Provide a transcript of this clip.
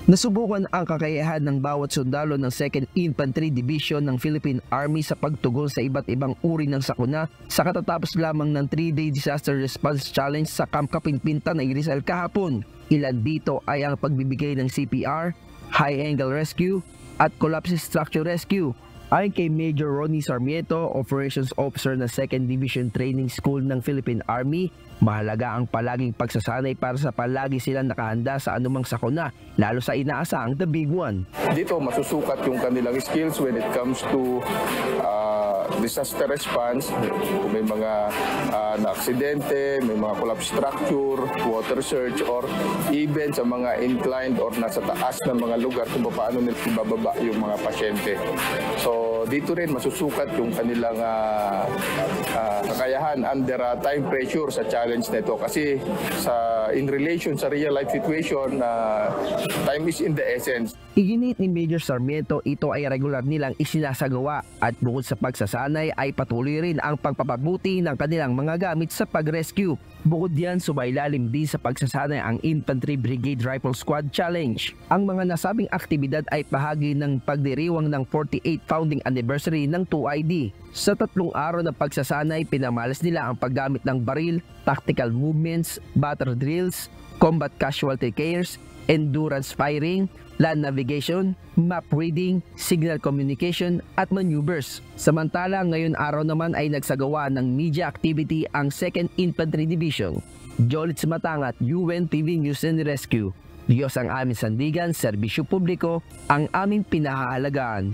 Nasubukan ang kakayahan ng bawat sundalo ng 2nd Infantry Division ng Philippine Army sa pagtugon sa iba't ibang uri ng sakuna sa katatapos lamang ng 3-day Disaster Response Challenge sa Camp Kapinpintan ng Rizal kahapon. Ilan dito ay ang pagbibigay ng CPR, High Angle Rescue at Collapse Structure Rescue. Ayon kay Major Ronnie Sarmiento, Operations Officer ng 2nd Division Training School ng Philippine Army, mahalaga ang palaging pagsasanay para sa palagi silang nakahanda sa anumang sakuna, lalo sa inaasang The Big One. Dito masusukat yung kanilang skills when it comes to disaster response. Kung may mga na-aksidente, may mga collapse structure, water surge, or even sa mga inclined or nasa taas ng mga lugar kung paano nila ibababa yung mga pasyente. So dito rin masusukat yung kanilang kakayahan under time pressure sa challenge nito. Kasi in relation sa real life situation, time is in the essence. Iginit ni Major Sarmiento, ito ay regular nilang isinasagawa at bukod sa pagsasanay ay patuloy rin ang pagpapabuti ng kanilang mga gamit sa pag-rescue. Bukod diyan, sumailalim din sa pagsasanay ang Infantry Brigade Rifle Squad Challenge. Ang mga nasabing aktibidad ay bahagi ng pagdiriwang ng 48th founding anniversary ng 2ID. Sa 3 araw ng pagsasanay, pinamalas nila ang paggamit ng baril, tactical movements, battle drills, combat casualty cares, endurance firing, land navigation, map reading, signal communication at maneuvers. Samantala, ngayon araw naman ay nagsagawa ng media activity ang 2nd Infantry Division. Jolits Matangat, UNTV News and Rescue. Diyos ang aming sandigan, serbisyo publiko, ang aming pinahahalagaan.